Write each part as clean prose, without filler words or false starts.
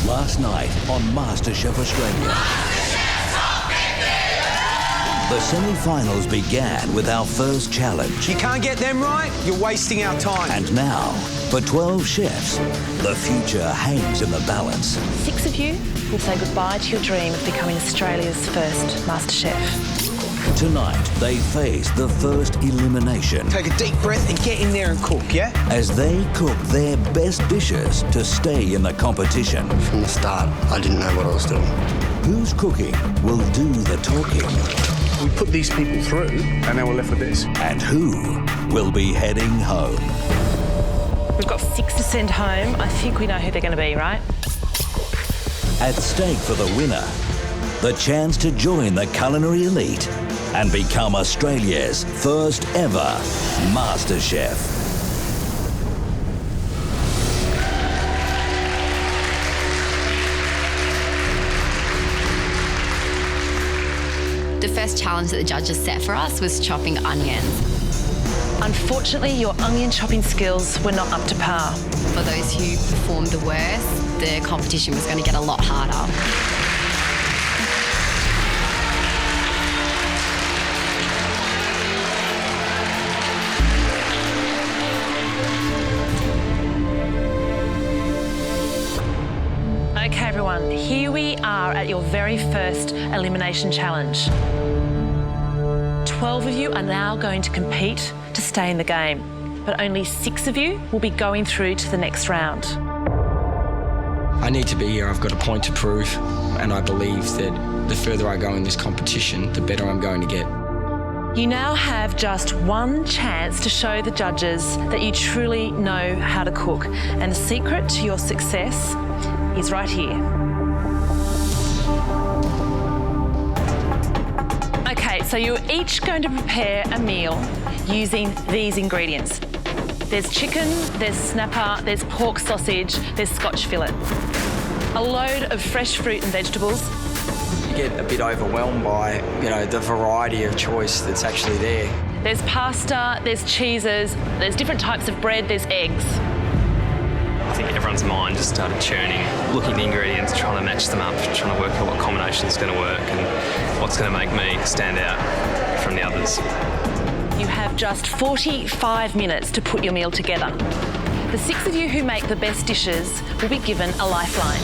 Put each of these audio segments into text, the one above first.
Last night on MasterChef Australia. The semi-finals began with our first challenge. You can't get them right, you're wasting our time. And now, for 12 chefs, the future hangs in the balance. 6 of you will say goodbye to your dream of becoming Australia's first MasterChef. Tonight, they face the first elimination. Take a deep breath and get in there and cook, yeah? As they cook their best dishes to stay in the competition. From the start, I didn't know what I was doing. Whose cooking will do the talking? We put these people through, and then we're left with this. And who will be heading home? We've got 6 to send home. I think we know who they're going to be, right? At stake for the winner, the chance to join the culinary elite and become Australia's first ever MasterChef. The first challenge that the judges set for us was chopping onions. Unfortunately, your onion chopping skills were not up to par. For those who performed the worst, the competition was going to get a lot harder. Okay, everyone, here we are at your very first elimination challenge. 12 of you are now going to compete to stay in the game, but only 6 of you will be going through to the next round. I need to be here. I've got a point to prove, and I believe that the further I go in this competition, the better I'm going to get. You now have just one chance to show the judges that you truly know how to cook, and the secret to your success is right here. Okay, so you're each going to prepare a meal using these ingredients. There's chicken, there's snapper, there's pork sausage, there's Scotch fillet. A load of fresh fruit and vegetables. You get a bit overwhelmed by, the variety of choice that's actually there. There's pasta, there's cheeses, there's different types of bread, there's eggs. I think everyone's mind just started churning, looking at the ingredients, trying to match them up, trying to work out what combination is going to work and what's going to make me stand out from the others. You have just 45 minutes to put your meal together. The 6 of you who make the best dishes will be given a lifeline.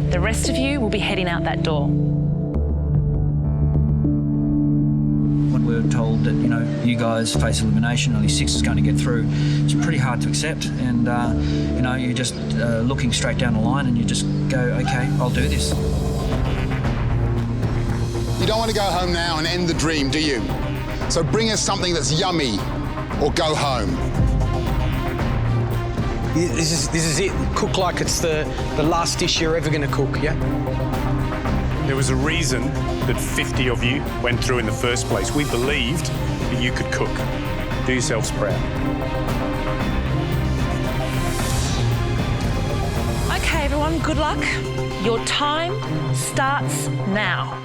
The rest of you will be heading out that door. When we were told that, you guys face elimination, only 6 is going to get through, it's pretty hard to accept. And, you're just looking straight down the line and you just go, OK, I'll do this. You don't want to go home now and end the dream, do you? So bring us something that's yummy or go home. This is it. Cook like it's the last dish you're ever going to cook, yeah? There was a reason that 50 of you went through in the first place. We believed that you could cook. Do yourselves proud. OK, everyone, good luck. Your time starts now.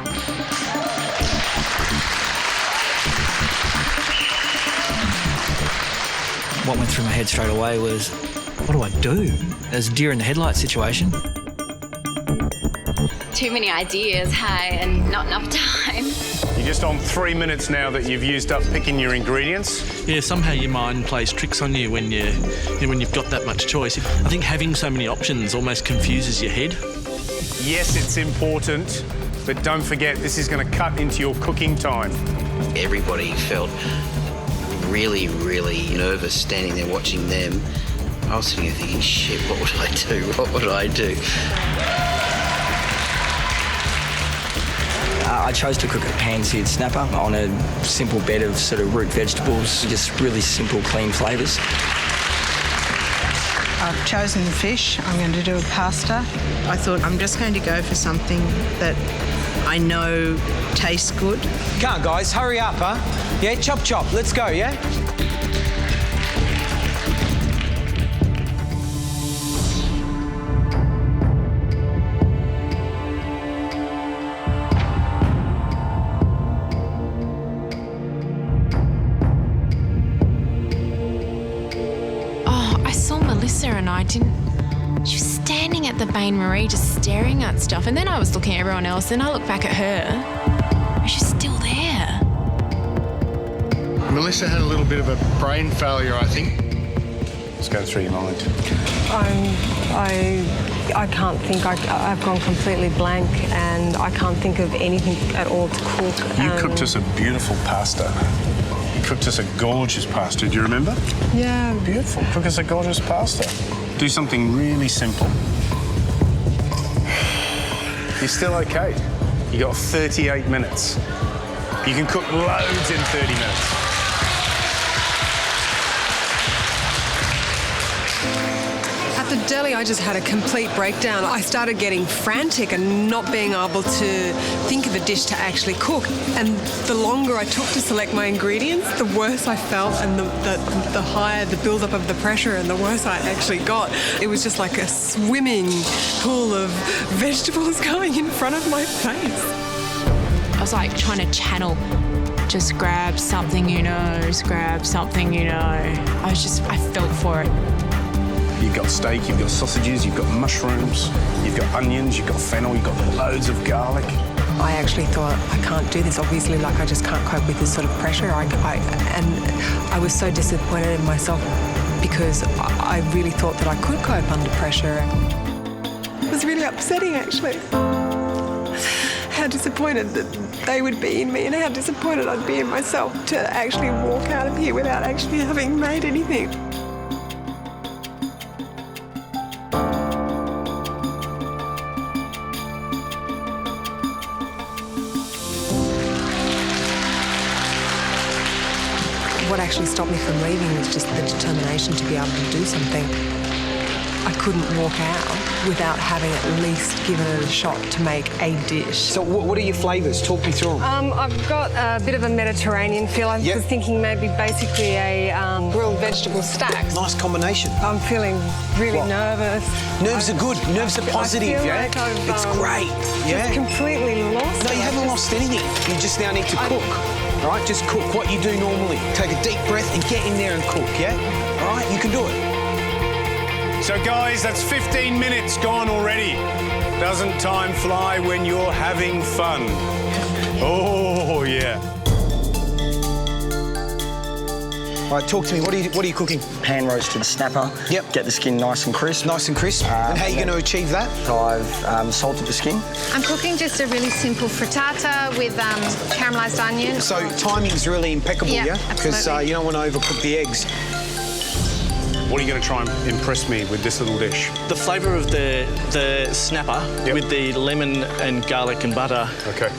What went through my head straight away was, what do I do? There's a deer in the headlights situation. Too many ideas, hey, and not enough time. You're just on 3 minutes now that you've used up picking your ingredients. Yeah, somehow your mind plays tricks on you when you've got that much choice. I think having so many options almost confuses your head. Yes, it's important, but don't forget this is going to cut into your cooking time. Everybody felt really, really nervous standing there watching them. I was sitting there thinking, shit, what would I do? What would I do? I chose to cook a pan-seared snapper on a simple bed of sort of root vegetables, just really simple, clean flavours. I've chosen fish. I'm going to do a pasta. I thought I'm just going to go for something that I know tastes good. Come on, guys, hurry up, huh? Yeah, chop, chop. Let's go, yeah? Oh, I saw Mellissa and I didn't... She was standing standing at the Bain Marie just staring at stuff, and then I was looking at everyone else, and I looked back at her, and she's still there. Mellissa had a little bit of a brain failure, I think. What's going through your mind? I can't think. I've gone completely blank, and I can't think of anything at all to cook. You cooked us a beautiful pasta. You cooked us a gorgeous pasta. Do you remember? Yeah. Beautiful. Cook us a gorgeous pasta. Do something really simple. You're still okay. You got 38 minutes. You can cook loads in 30 minutes. At the deli, I just had a complete breakdown. I started getting frantic and not being able to think of a dish to actually cook. And the longer I took to select my ingredients, the worse I felt, and the higher the build-up of the pressure and the worse I actually got. It was just like a swimming pool of vegetables going in front of my face. I was like trying to channel, just grab something you know, just grab something you know. I felt for it. You've got steak, you've got sausages, you've got mushrooms, you've got onions, you've got fennel, you've got loads of garlic. I actually thought, I can't do this, obviously, like I just can't cope with this sort of pressure. And I was so disappointed in myself because I really thought that I could cope under pressure. It was really upsetting, actually. How disappointed that they would be in me and how disappointed I'd be in myself to actually walk out of here without actually having made anything. What actually stopped me from leaving was just the determination to be able to do something. I couldn't walk out without having at least given it a shot to make a dish. So what are your flavours? Talk me through them. I've got a bit of a Mediterranean feel. I was thinking maybe basically a grilled vegetable stack. Nice combination. I'm feeling really nervous. Nerves are good. Nerves are positive, yeah? Like I've, it's great, yeah? just completely lost. No, you haven't lost anything. You just now need to cook. All right, just cook what you do normally. Take a deep breath and get in there and cook, yeah? All right, you can do it. So, guys, that's 15 minutes gone already. Doesn't time fly when you're having fun? Oh, yeah. All right, talk to me. What are you cooking? Pan roasted snapper. Yep. Get the skin nice and crisp. Nice and crisp. And how are you going to achieve that? So I've salted the skin. I'm cooking just a really simple frittata with caramelised onion. So timing's really impeccable, yeah? Because you don't want to overcook the eggs. What are you going to try and impress me with this little dish? The flavour of the snapper with the lemon and garlic and butter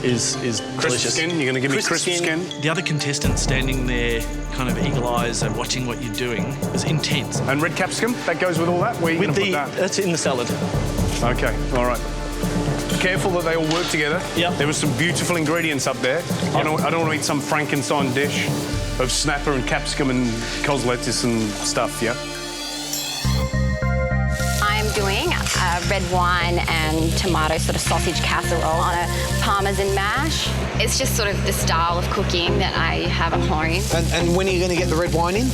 is crisp delicious. Skin? You're going to give me crisp skin? The other contestant standing there, kind of eagle eyes and watching what you're doing, was intense. And red capsicum, that goes with all that? Where are you going to put that? That's in the salad. OK, all right. Careful that they all work together. Yep. There were some beautiful ingredients up there. I don't want to eat some Frankenstein dish of snapper and capsicum and cos lettuce and stuff, yeah? I'm doing a red wine and tomato sort of sausage casserole on a parmesan mash. It's just sort of the style of cooking that I have at home. And when are you going to get the red wine in?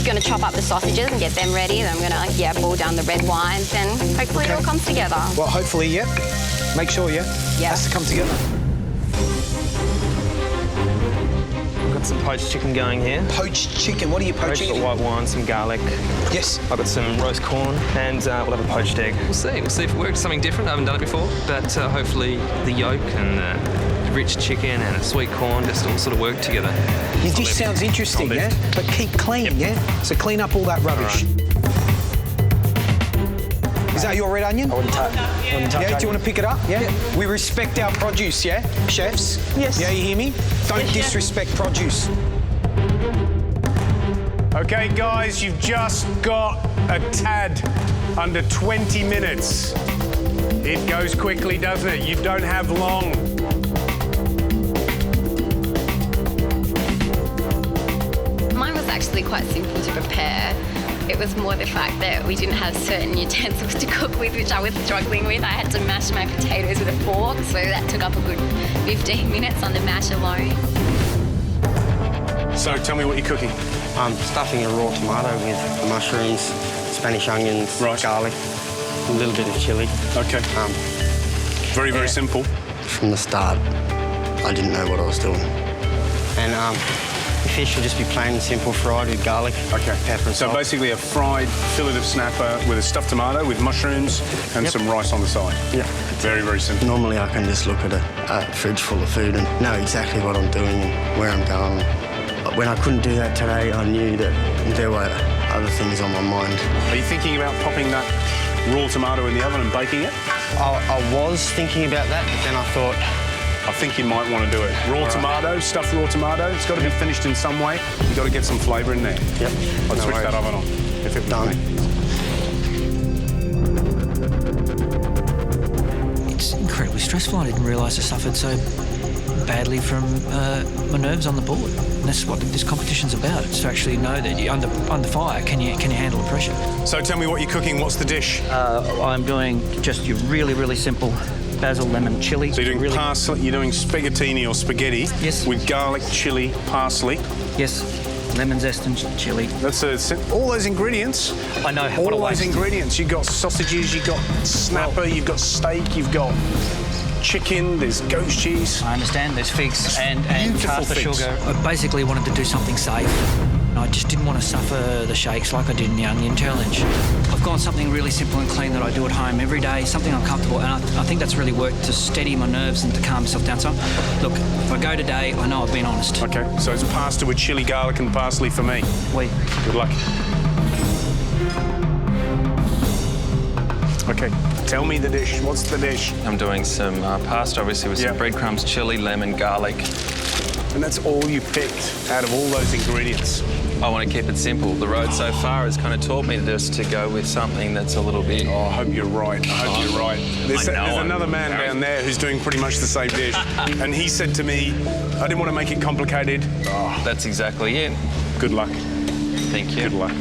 Going to chop up the sausages and get them ready. Then I'm going to, boil down the red wines and hopefully it all comes together. Well, hopefully, yeah. Make sure, yeah? Yeah. Has to come together. Got some poached chicken going here. Poached chicken? What are you poaching? Poached white wine, some garlic. Yes. I've got some roast corn and we'll have a poached egg. We'll see if it works. Something different. I haven't done it before, but hopefully the yolk and the rich chicken and a sweet corn just all sort of work together. Your dish sounds interesting, yeah? But keep clean, yeah? So clean up all that rubbish. Is that your red onion? I wouldn't touch Yeah, do you want to pick it up? Yeah? We respect our produce, yeah? Chefs? Yes. Yeah, you hear me? Don't disrespect produce. OK, guys, you've just got a tad under 20 minutes. It goes quickly, doesn't it? You don't have long. Mine was actually quite simple to prepare. It was more the fact that we didn't have certain utensils to cook with, which I was struggling with. I had to mash my potatoes with a fork, so that took up a good 15 minutes on the mash alone. So tell me what you're cooking. I'm stuffing a raw tomato with mushrooms, Spanish onions, garlic. A little bit of chilli. Okay. Very, very simple. From the start, I didn't know what I was doing. And the fish will just be plain and simple, fried with garlic, pepper and So salt. basically a fried fillet of snapper with a stuffed tomato with mushrooms and some rice on the side. Yeah. Very, very simple. Normally I can just look at a fridge full of food and know exactly what I'm doing and where I'm going. But when I couldn't do that today, I knew that there were other things on my mind. Are you thinking about popping that raw tomato in the oven and baking it? I was thinking about that, but then I thought, I think you might want to do it. Raw tomato, stuffed raw tomato. It's got to be finished in some way. You've got to get some flavour in there. Yep. I'd switch that oven on. If it done. It's incredibly stressful. I didn't realise I suffered so badly from my nerves on the board. And that's what this competition's about. It's to actually know that you're under fire. Can you handle the pressure? So tell me what you're cooking. What's the dish? I'm doing just your really simple basil lemon chili. So you're doing parsley. You're doing spaghettini or spaghetti. Yes. With garlic, chili, parsley. Yes. Lemon zest and chili. That's all those ingredients. I know. All those ingredients. You've got sausages. You've got snapper. You've got steak. You've got chicken. There's goat cheese. I understand. There's figs and caster figs. sugar. I basically wanted to do something safe. I just didn't want to suffer the shakes like I did in the Onion Challenge. I've gone something really simple and clean that I do at home every day, something I'm comfortable, and I think that's really worked to steady my nerves and to calm myself down. So, look, if I go today, I know I've been honest. Okay, so it's pasta with chili, garlic and parsley for me. Oui. Good luck. Okay, tell me the dish. What's the dish? I'm doing some pasta, obviously, with some breadcrumbs, chili, lemon, garlic. And that's all you picked out of all those ingredients? I want to keep it simple. The road so far has kind of taught me just to go with something that's a little bit... Oh, I hope you're right. I hope you're right. There's another man down there who's doing pretty much the same dish. And he said to me, I didn't want to make it complicated. Oh, that's exactly it. Good luck. Thank you. Good luck.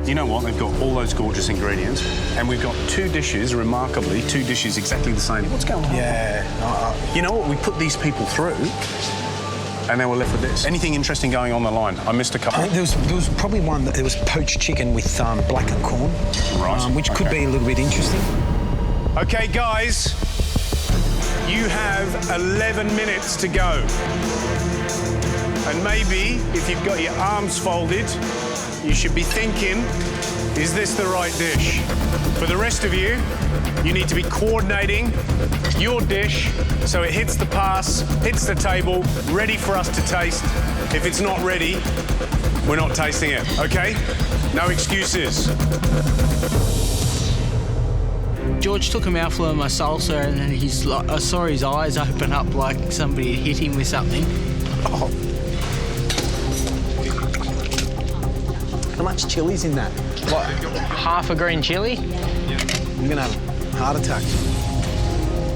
You know what? They've got all those gorgeous ingredients, and we've got two dishes, remarkably, two dishes exactly the same. What's going on? Yeah. You know what? We put these people through, and they were left with this. Anything interesting going on the line? I missed a couple. There was probably one that it was poached chicken with blackened corn, right? Which could be a little bit interesting. Okay, guys, you have 11 minutes to go, and maybe if you've got your arms folded, you should be thinking, is this the right dish? For the rest of you, you need to be coordinating your dish so it hits the pass, hits the table, ready for us to taste. If it's not ready, we're not tasting it, okay? No excuses. George took a mouthful of my salsa and then I saw his eyes open up like somebody hit him with something. Oh. How much chili's in that? What, half a green chili? I'm gonna have a heart attack.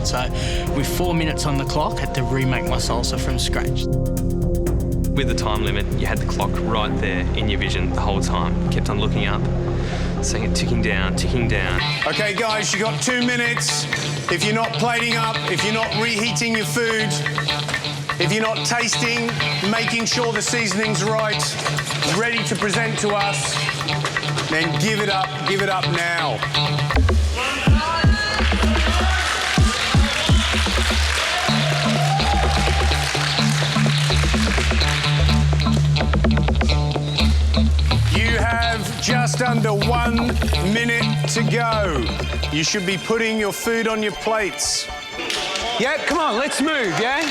So, with 4 minutes on the clock, had to remake my salsa from scratch. With the time limit, you had the clock right there in your vision the whole time. Kept on looking up, seeing it ticking down, ticking down. Okay, guys, you got 2 minutes. If you're not plating up, if you're not reheating your food, if you're not tasting, making sure the seasoning's right, ready to present to us, then give it up now. You have just under 1 minute to go. You should be putting your food on your plates. Yeah, come on, let's move, yeah?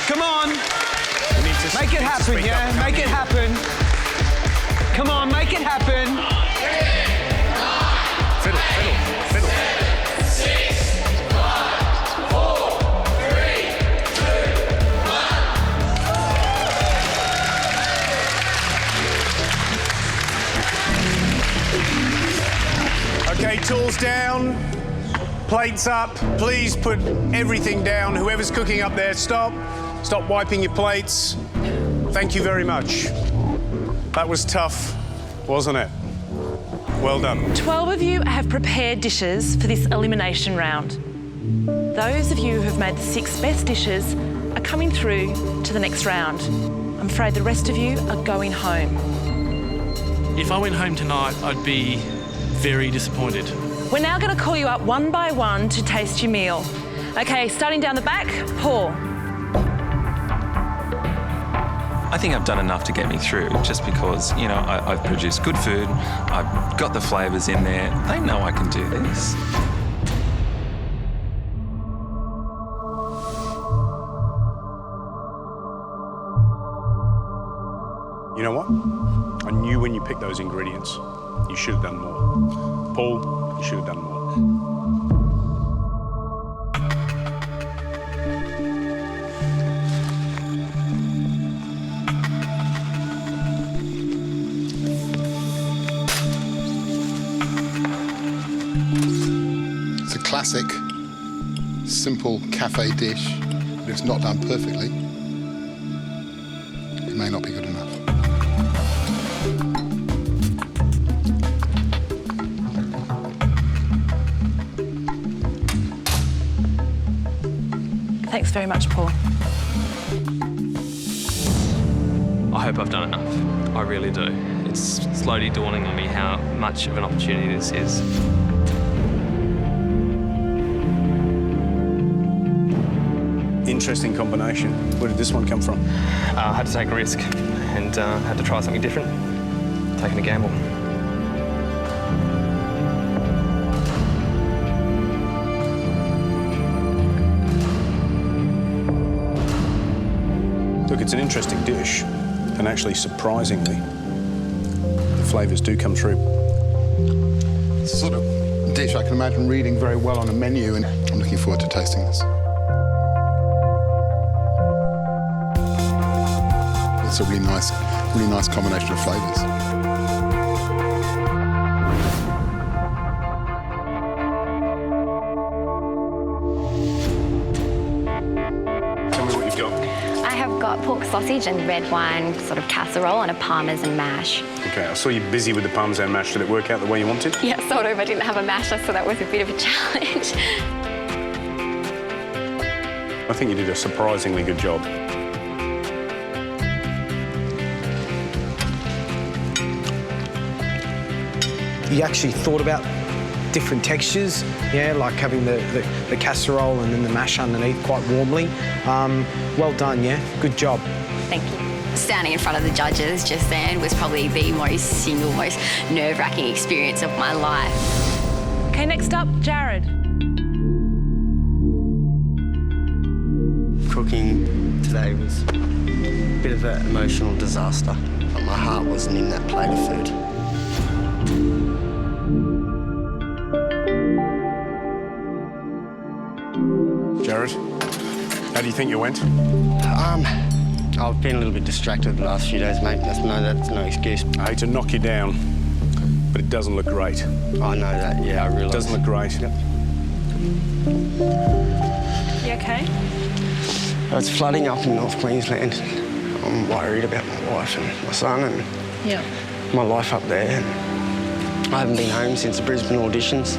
Come on. Make it happen, yeah? Make it happen. Come on, make it happen. Fiddle. 6, 5, 4, 3, 2, 1. Okay, tools down, plates up. Please put everything down. Whoever's cooking up there, stop. Stop wiping your plates. Thank you very much. That was tough, wasn't it? Well done. 12 of you have prepared dishes for this elimination round. Those of you who have made the 6 best dishes are coming through to the next round. I'm afraid the rest of you are going home. If I went home tonight, I'd be very disappointed. We're now going to call you up one by one to taste your meal. Okay, starting down the back, Paul. I think I've done enough to get me through, just because, you know, I've produced good food, I've got the flavours in there, they know I can do this. You know what? I knew when you picked those ingredients, you should have done more. Paul, you should have done more. It's a classic, simple cafe dish, but if it's not done perfectly, it may not be good enough. Thanks very much, Paul. I hope I've done enough. I really do. It's slowly dawning on me how much of an opportunity this is. Interesting combination. Where did this one come from? I had to take a risk and had to try something different. Taking a gamble. Look, it's an interesting dish, and actually, surprisingly, the flavours do come through. It's a sort of dish I can imagine reading very well on a menu, and I'm looking forward to tasting this. It's a really nice combination of flavours. Tell me what you've got. I have got pork sausage and red wine sort of casserole and a parmesan mash. Okay, I saw you busy with the parmesan mash. Did it work out the way you wanted? Yeah, sort of. I didn't have a masher, so that was a bit of a challenge. I think you did a surprisingly good job. You actually thought about different textures, yeah, like having the casserole and then the mash underneath quite warmly. Well done, yeah, good job. Thank you. Standing in front of the judges just then was probably the most nerve-wracking experience of my life. Okay, next up, Jared. Cooking today was a bit of an emotional disaster. My heart wasn't in that plate of food. Jared, how do you think you went? I've been a little bit distracted the last few days, mate. That's no excuse. I hate to knock you down, but it doesn't look great. I know that, yeah, I realise. It doesn't look great. Yep. You okay? It's flooding up in North Queensland. I'm worried about my wife and my son and Yeah. my life up there. And I haven't been home since the Brisbane auditions.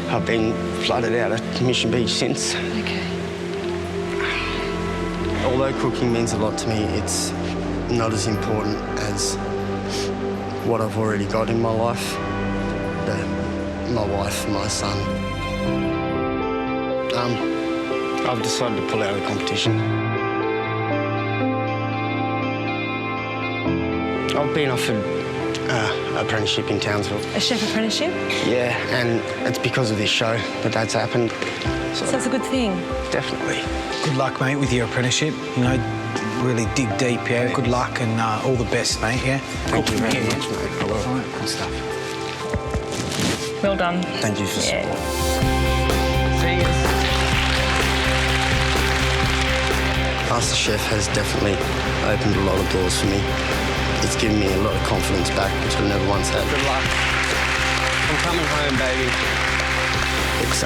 I've been flooded out of Mission Beach since. Okay. Although cooking means a lot to me, it's not as important as what I've already got in my life. My wife, my son. I've decided to pull out of the competition. I've been offered an apprenticeship in Townsville. A chef apprenticeship? Yeah, and it's because of this show that that's happened. So that's a good thing. Definitely. Good luck, mate, with your apprenticeship. You know, really dig deep, yeah. Good luck and all the best, mate, yeah? Thank you very much, mate. All right, good stuff. Well done. Thank you for support. MasterChef has definitely opened a lot of doors for me. It's given me a lot of confidence back, which I never once had. Good luck. I'm coming home, baby. It's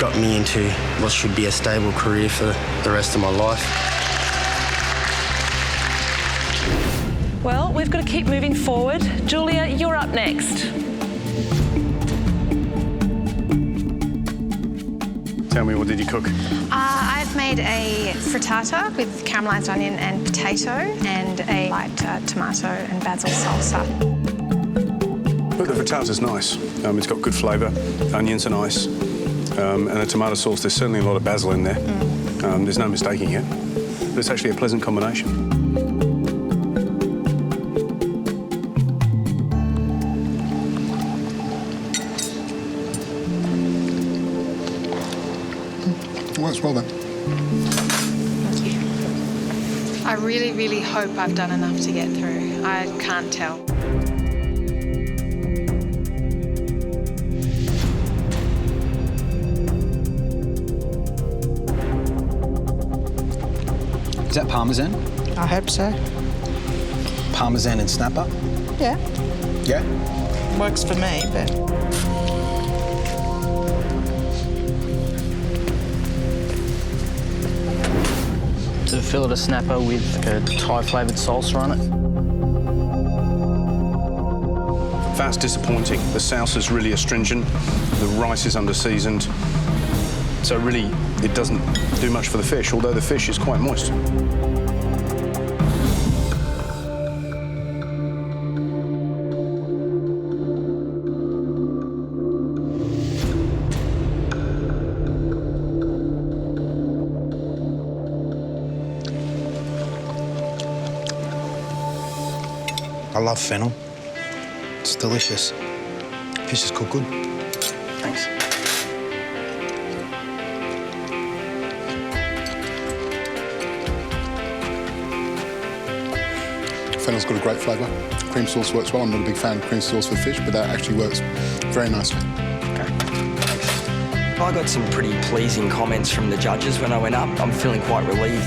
got me into what should be a stable career for the rest of my life. Well, we've got to keep moving forward. Julia, you're up next. Tell me, what did you cook? I've I've made a frittata with caramelised onion and potato and a light tomato and basil salsa. But the frittata's nice. It's got good flavour. Onions are nice. And the tomato sauce, there's certainly a lot of basil in there. There's no mistaking it. But it's actually a pleasant combination. Works well then. Thank you. I really, really hope I've done enough to get through. I can't tell. Is that parmesan? I hope so. Parmesan and snapper? Yeah. Yeah? Works for me, but... To fillet a snapper with a Thai flavoured salsa on it. That's disappointing. The salsa's really astringent. The rice is under-seasoned. So really, it doesn't do much for the fish, although the fish is quite moist. I love fennel. It's delicious. Fish is cooked good. Thanks. Fennel's got a great flavour. Cream sauce works well. I'm not a big fan of cream sauce for fish, but that actually works very nicely. I got some pretty pleasing comments from the judges when I went up. I'm feeling quite relieved.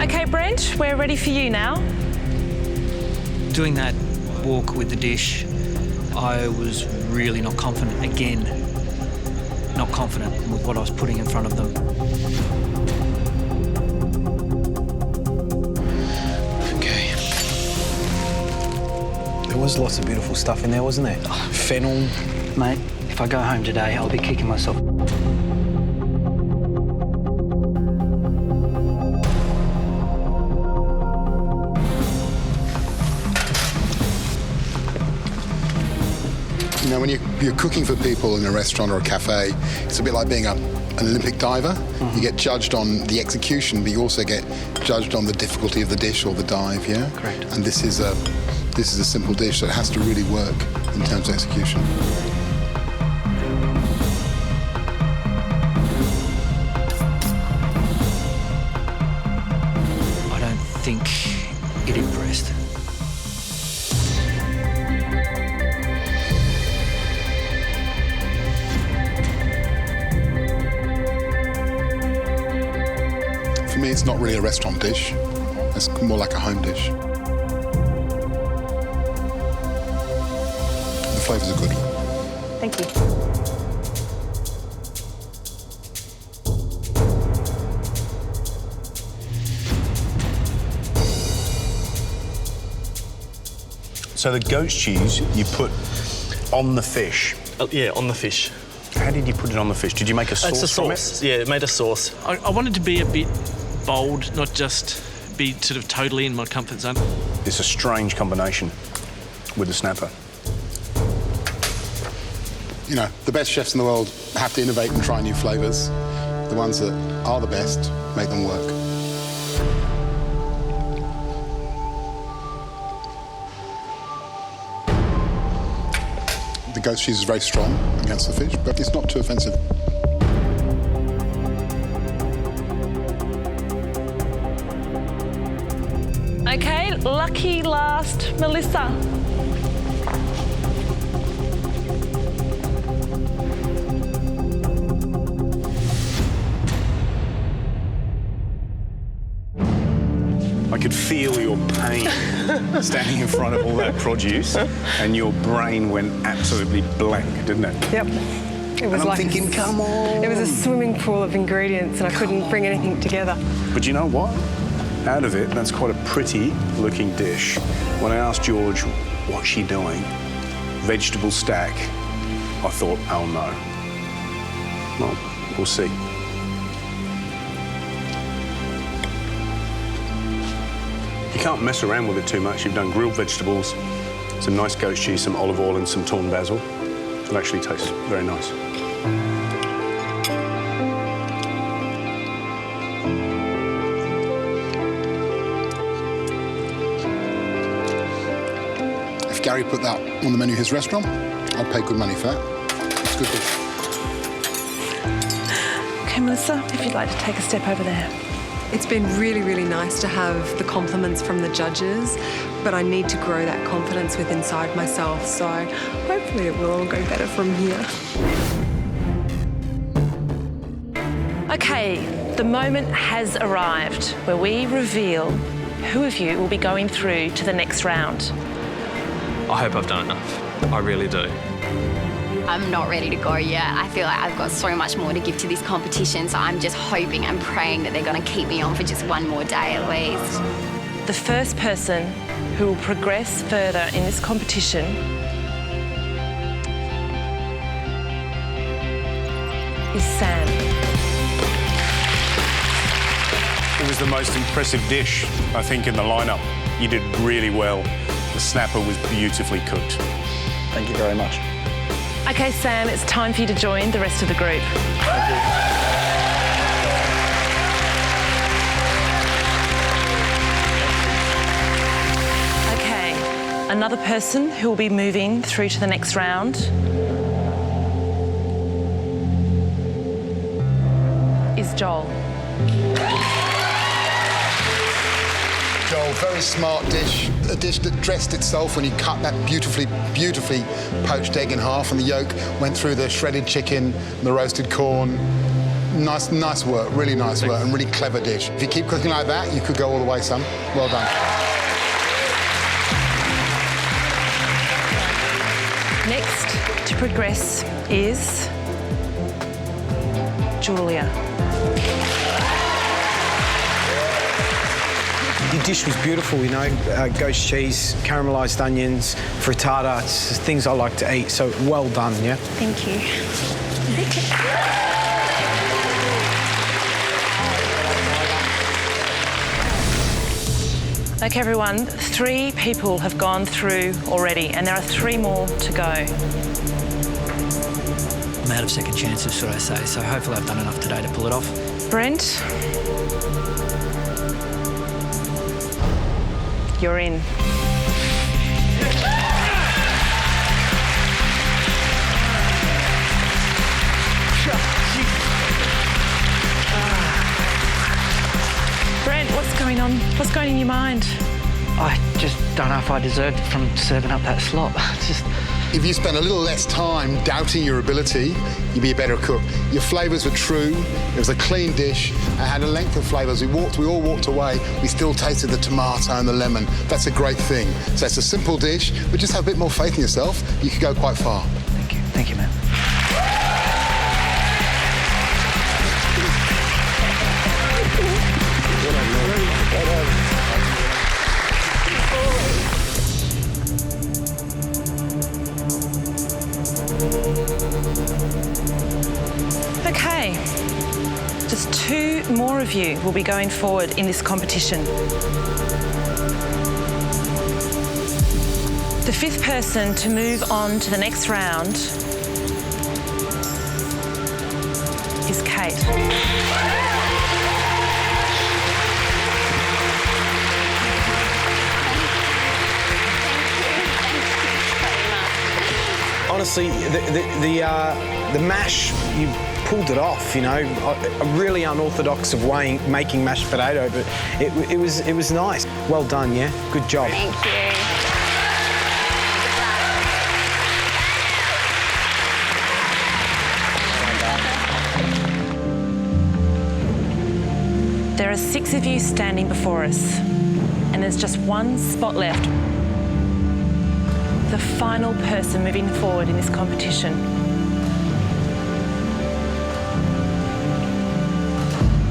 Okay, Brent, we're ready for you now. Doing that walk with the dish, I was really not confident. Again, not confident with what I was putting in front of them. Okay. There was lots of beautiful stuff in there, wasn't there? Fennel. Mate, if I go home today, I'll be kicking myself. You know, when you're cooking for people in a restaurant or a cafe, it's a bit like being an Olympic diver. You get judged on the execution, but you also get judged on the difficulty of the dish or the dive, yeah? Correct. And this is a simple dish that has to really work in terms of execution. I don't think it impressed. For me, it's not really a restaurant dish. It's more like a home dish. The flavours are good. Thank you. So the goat's cheese you put on the fish. Yeah, on the fish. How did you put it on the fish? Did you make a sauce It's a from sauce. it? Yeah, made a sauce. I wanted to be a bit bold, not just be sort of totally in my comfort zone. It's a strange combination with the snapper. You know, the best chefs in the world have to innovate and try new flavours. The ones that are the best make them work. The goat's cheese is very strong against the fish, but it's not too offensive. Okay, lucky last, Mellissa. I could feel your pain standing in front of all that produce, and your brain went absolutely blank, didn't it? Yep. It was And I'm like thinking, come on. It was a swimming pool of ingredients, and I couldn't bring anything together. But you know what? Out of it, that's quite a pretty-looking dish. When I asked George, what's she doing? Vegetable stack. I thought, oh no. Well, We'll see. You can't mess around with it too much. You've done grilled vegetables, some nice goat cheese, some olive oil and some torn basil. It'll actually taste very nice. If Gary put that on the menu of his restaurant, I'd pay good money for that. It's good dish. Okay, Mellissa, if you'd like to take a step over there. It's been really, really nice to have the compliments from the judges, but I need to grow that confidence within inside myself, so hopefully it will all go better from here. Okay, the moment has arrived where we reveal who of you will be going through to the next round. I hope I've done enough. I really do. I'm not ready to go yet. I feel like I've got so much more to give to this competition, so I'm just hoping and praying that they're going to keep me on for just one more day at least. The first person who will progress further in this competition is Sam. It was the most impressive dish, I think, in the lineup. You did really well. The snapper was beautifully cooked. Thank you very much. Okay, Sam, it's time for you to join the rest of the group. Okay, another person who will be moving through to the next round is Joel. Joel, very smart dish. A dish that dressed itself when you cut that beautifully poached egg in half, and the yolk went through the shredded chicken, the roasted corn. Nice work, really nice work, and really clever dish. If you keep cooking like that, you could go all the way, son. Well done. Next to progress is Julia. Your dish was beautiful, you know, ghost cheese, caramelised onions, frittata, it's just things I like to eat, so well done, yeah? Thank you. Okay, everyone, 3 people have gone through already, and there are 3 more to go. I'm out of second chances, should I say, so hopefully I've done enough today to pull it off. Brent, you're in. Brent, what's going on? What's going in your mind? I just don't know if I deserved it from serving up that slop. If you spend a little less time doubting your ability, you'd be a better cook. Your flavours were true. It was a clean dish. It had a length of flavours. We all walked away. We still tasted the tomato and the lemon. That's a great thing. So it's a simple dish, but just have a bit more faith in yourself. You could go quite far. Thank you. Thank you, man. Okay, just 2 more of you will be going forward in this competition. The 5th person to move on to the next round is Kate. Honestly, the mash, you pulled it off, you know. A really unorthodox of making mashed potato, but it was nice. Well done, yeah? Good job. Thank you. There are 6 of you standing before us, and there's just 1 spot left. The final person moving forward in this competition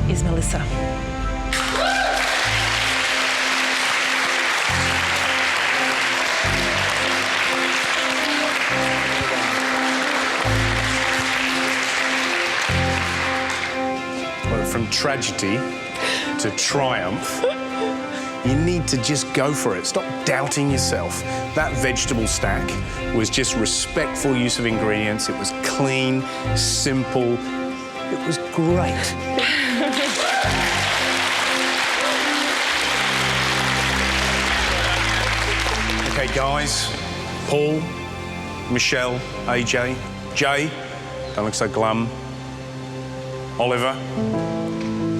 is Mellissa. tragedy to triumph. You need to just go for it. Stop doubting yourself. That vegetable stack was just respectful use of ingredients. It was clean, simple. It was great. Okay, guys. Paul, Michelle, AJ, Jay, don't look so glum. Oliver,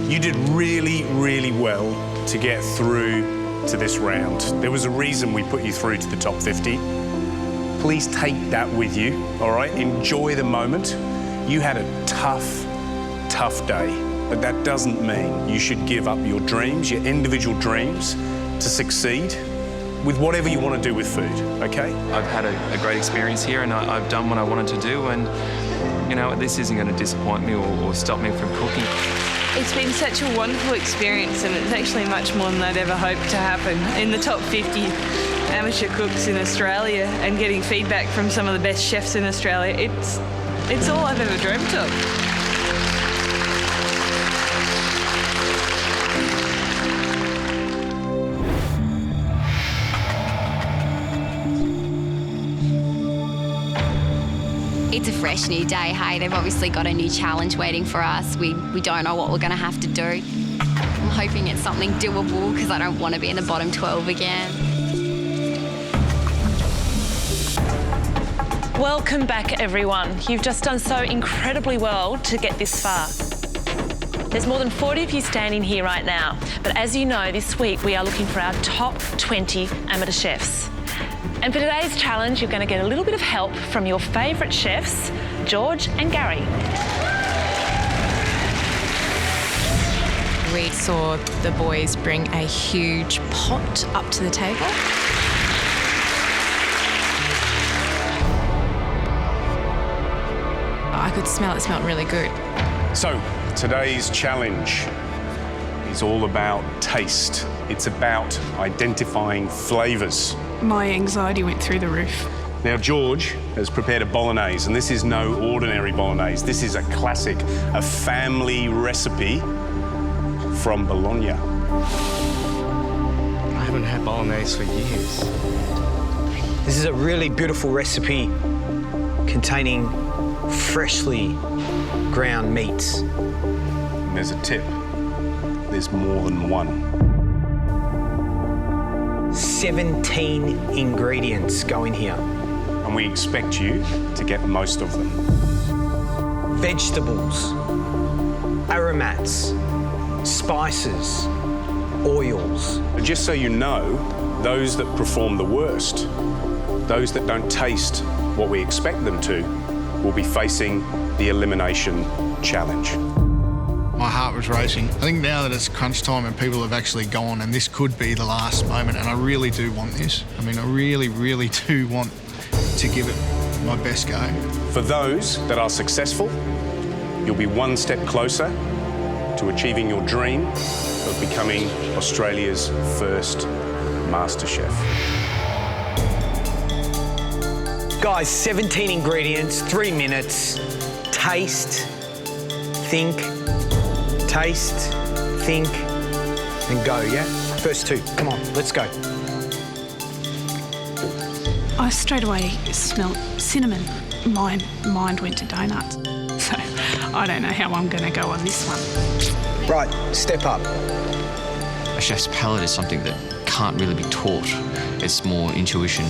you did really, really well to get through to this round. There was a reason we put you through to the top 50. Please take that with you, all right? Enjoy the moment. You had a tough, tough day, but that doesn't mean you should give up your dreams, your individual dreams, to succeed with whatever you want to do with food, okay? I've had a great experience here and I've done what I wanted to do, and you know, this isn't going to disappoint me or stop me from cooking. It's been such a wonderful experience, and it's actually much more than I'd ever hoped to happen. In the top 50 amateur cooks in Australia and getting feedback from some of the best chefs in Australia, it's all I've ever dreamt of. It's a fresh new day, hey. They've obviously got a new challenge waiting for us. We don't know what we're going to have to do. I'm hoping it's something doable because I don't want to be in the bottom 12 again. Welcome back, everyone. You've just done so incredibly well to get this far. There's more than 40 of you standing here right now, but as you know, this week we are looking for our top 20 amateur chefs. And for today's challenge, you're going to get a little bit of help from your favourite chefs, George and Gary. We saw the boys bring a huge pot up to the table. I could smell it smelled really good. So, today's challenge is all about taste. It's about identifying flavours. My anxiety went through the roof. Now, George has prepared a Bolognese, and this is no ordinary Bolognese. This is a classic, a family recipe from Bologna. I haven't had Bolognese for years. This is a really beautiful recipe containing freshly ground meats. And there's a tip. There's more than one. 17 ingredients go in here. And we expect you to get most of them. Vegetables, aromats, spices, oils. But just so you know, those that perform the worst, those that don't taste what we expect them to, will be facing the elimination challenge. My heart was racing. I think now that it's crunch time and people have actually gone, and this could be the last moment, and I really do want this. I mean, I really, really do want to give it my best go. For those that are successful, you'll be one step closer to achieving your dream of becoming Australia's first MasterChef. Guys, 17 ingredients, 3 minutes. Taste, think, taste, think, and go, yeah? First 2, come on, let's go. I straight away smelled cinnamon. My mind went to donuts. So I don't know how I'm going to go on this one. Right, step up. A chef's palate is something that can't really be taught. It's more intuition.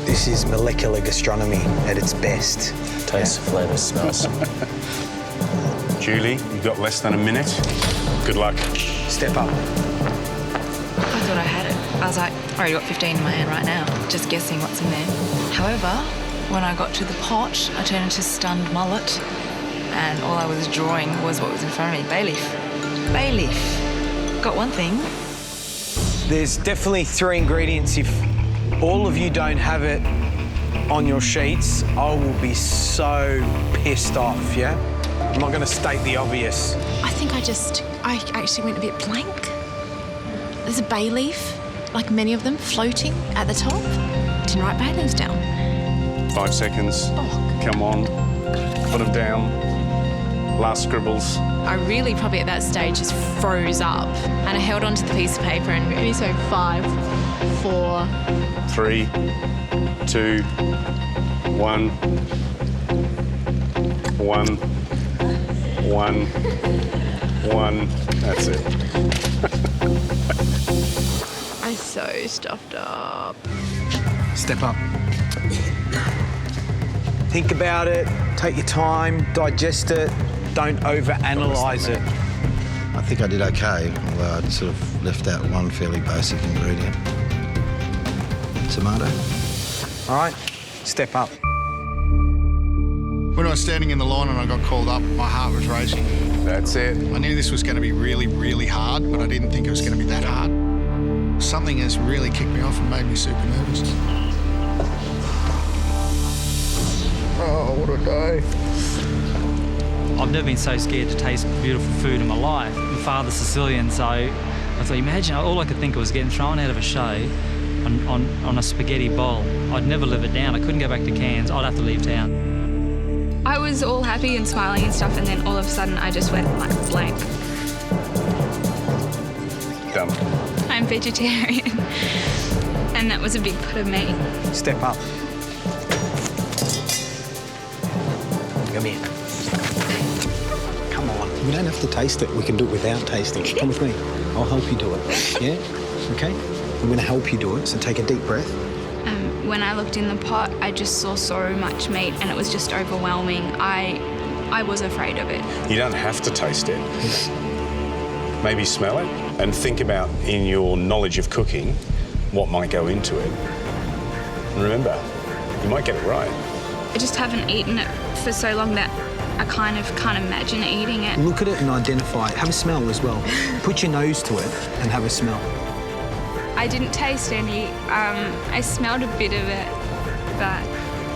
This is molecular gastronomy at its best. Taste, flavour, smells. Julie, you've got less than a minute. Good luck. Step up. I thought I had it. I was like, I already got 15 in my hand right now, just guessing what's in there. However, when I got to the pot, I turned into stunned mullet, and all I was drawing was what was in front of me, bay leaf. Bay leaf. Got one thing. There's definitely 3 ingredients. If all of you don't have it on your sheets, I will be so pissed off, yeah? I'm not going to state the obvious. I think I actually went a bit blank. There's a bay leaf, like many of them, floating at the top. Didn't write bay leaves down. 5 seconds. Oh. Come on. Put them down. Last scribbles. I really probably at that stage just froze up and I held onto the piece of paper and you say 5, 4. 3, 2, 1. 1. 1. 1. That's it. I'm so stuffed up. Step up. Think about it, take your time, digest it, don't overanalyze it. I think I did okay, although I'd sort of left out one fairly basic ingredient. Tomato. All right, step up. When I was standing in the line and I got called up, my heart was racing. That's it. I knew this was going to be really, really hard, but I didn't think it was going to be that hard. Something has really kicked me off and made me super nervous. Oh, what a day. I've never been so scared to taste beautiful food in my life. My father's Sicilian, so I thought, imagine, all I could think of was getting thrown out of a show on a spaghetti bowl. I'd never live it down. I couldn't go back to Cairns. I'd have to leave town. I was all happy and smiling and stuff, and then all of a sudden I just went like blank. Done. I'm vegetarian, and that was a big part of me. Step up. Come here. Come on. We don't have to taste it. We can do it without tasting. Come with me. I'll help you do it. Yeah? Okay? I'm going to help you do it, so take a deep breath. When I looked in the pot, I just saw so much meat, and it was just overwhelming. I was afraid of it. You don't have to taste it. Maybe smell it and think about, in your knowledge of cooking, what might go into it. And remember, you might get it right. I just haven't eaten it for so long that I kind of can't imagine eating it. Look at it and identify it. Have a smell as well. Put your nose to it and have a smell. I didn't taste any. I smelled a bit of it, but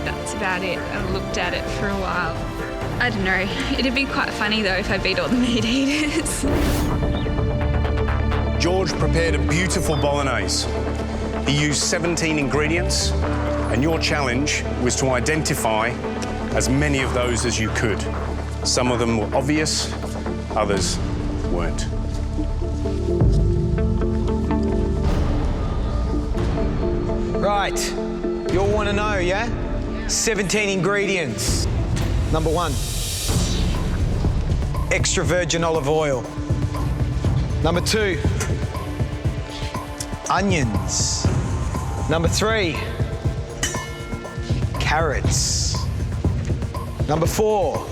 that's about it. I looked at it for a while. I don't know. It'd be quite funny, though, if I beat all the meat eaters. George prepared a beautiful bolognese. He used 17 ingredients, and your challenge was to identify as many of those as you could. Some of them were obvious, others weren't. Right, you all want to know, yeah? 17 ingredients. Number 1, extra virgin olive oil. Number 2, onions. Number 3, carrots. Number 4,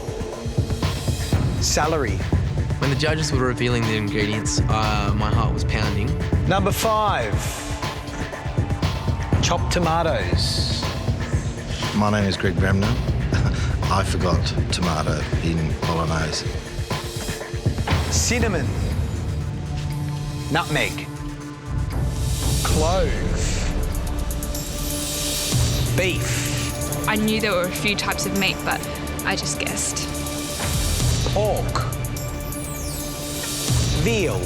celery. When the judges were revealing the ingredients, my heart was pounding. Number 5, chopped tomatoes. My name is Greg Bremner. I forgot tomato in bolognese. Cinnamon. Nutmeg. Clove. Beef. I knew there were a few types of meat, but I just guessed. Pork. Veal.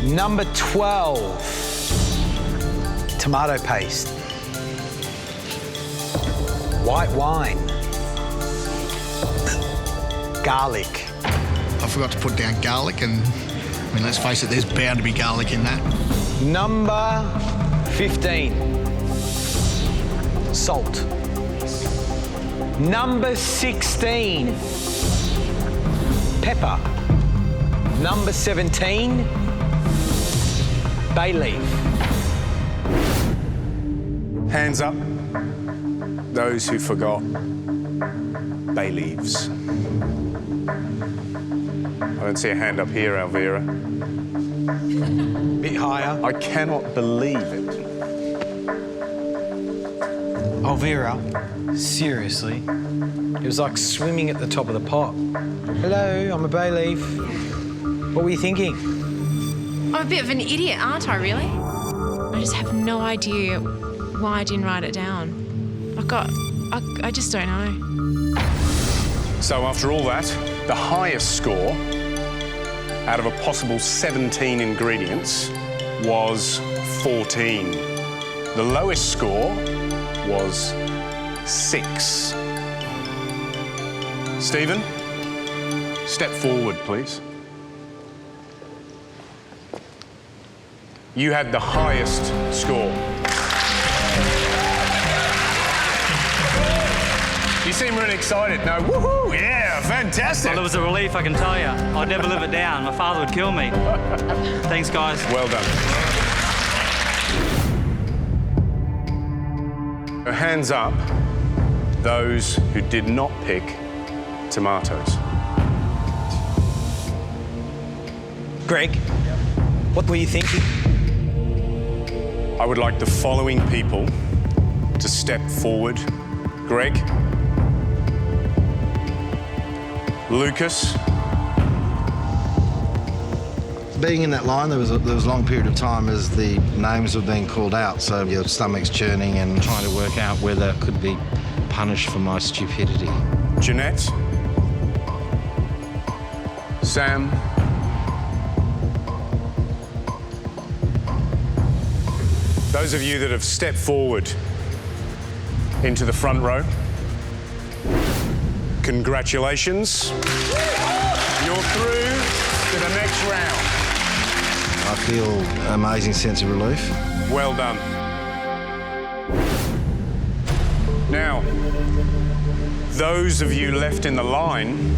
Number 12. Tomato paste. White wine. Garlic. I forgot to put down garlic, and I mean, let's face it, there's bound to be garlic in that. Number 15. Salt. Number 16. Pepper. Number 17. Bay leaf. Hands up, those who forgot bay leaves. I don't see a hand up here, Alvira. Bit higher. I cannot believe it. Alvira, seriously, it was like swimming at the top of the pot. Hello, I'm a bay leaf. What were you thinking? I'm a bit of an idiot, aren't I, really? I just have no idea why I didn't write it down. I just don't know. So after all that, the highest score out of a possible 17 ingredients was 14. The lowest score was 6. Stephen, step forward, please. You had the highest score. You seem really excited. No, woohoo, yeah, fantastic. Well, it was a relief, I can tell you. I'd never live it down. My father would kill me. Thanks, guys. Well done. Hands up, those who did not pick tomatoes. Greg, what were you thinking? I would like the following people to step forward. Greg, Lucas. Being in that line, there was a long period of time as the names were being called out, so your stomach's churning and trying to work out whether I could be punished for my stupidity. Jeanette, Sam, those of you that have stepped forward into the front row, congratulations. You're through to the next round. I feel an amazing sense of relief. Well done. Now, those of you left in the line,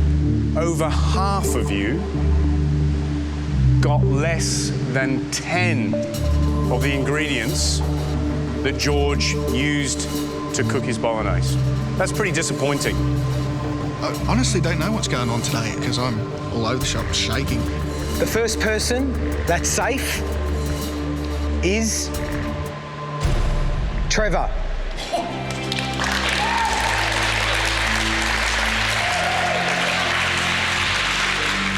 over half of you got less than 10 of the ingredients that George used to cook his Bolognese. That's pretty disappointing. I honestly don't know what's going on today because I'm all over the shop shaking. The first person that's safe is Trevor.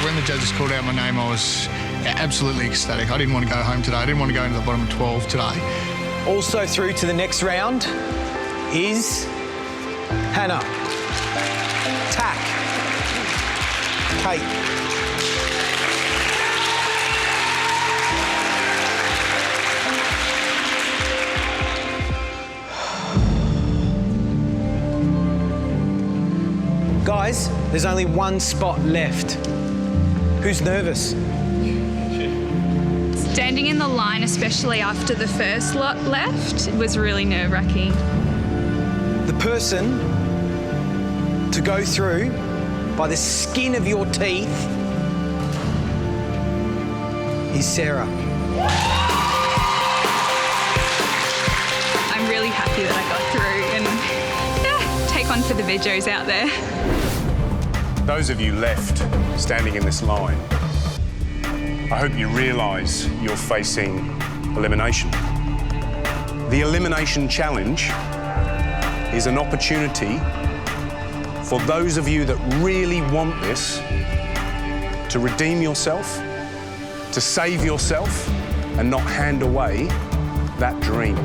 When the judges called out my name, I was absolutely ecstatic. I didn't want to go home today. I didn't want to go into the bottom of 12 today. Also through to the next round is Hannah, Tack, Kate. Guys, there's only one spot left. Who's nervous? Standing in the line, especially after the first lot left, was really nerve-wracking. The person to go through by the skin of your teeth is Sarah. I'm really happy that I got through and take one for the veggies out there. Those of you left standing in this line, I hope you realise you're facing elimination. The Elimination Challenge is an opportunity for those of you that really want this to redeem yourself, to save yourself and not hand away that dream.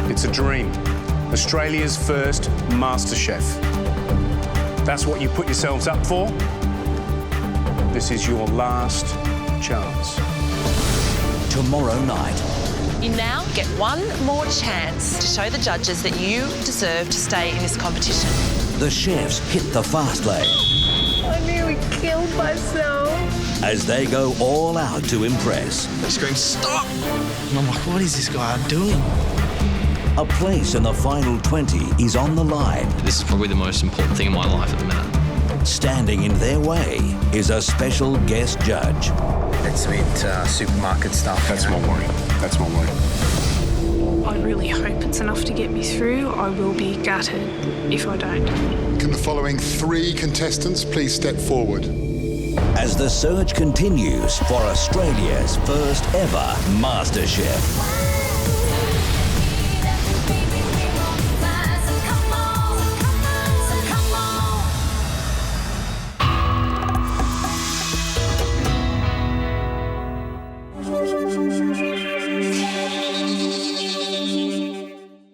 It's a dream. Australia's first MasterChef. That's what you put yourselves up for. This is your last chance. Tomorrow night. You now get one more chance to show the judges that you deserve to stay in this competition. The chefs hit the fast lane I nearly killed myself. as they go all out to impress. They scream, stop! And I'm like, what is this guy doing? A place in the final 20 is on the line. This is probably the most important thing in my life at the minute. Standing in their way is a special guest judge. It's a bit supermarket stuff. That's my worry. That's my worry. I really hope it's enough to get me through. I will be gutted if I don't. Can the following 3 contestants please step forward? As the search continues for Australia's first ever MasterChef.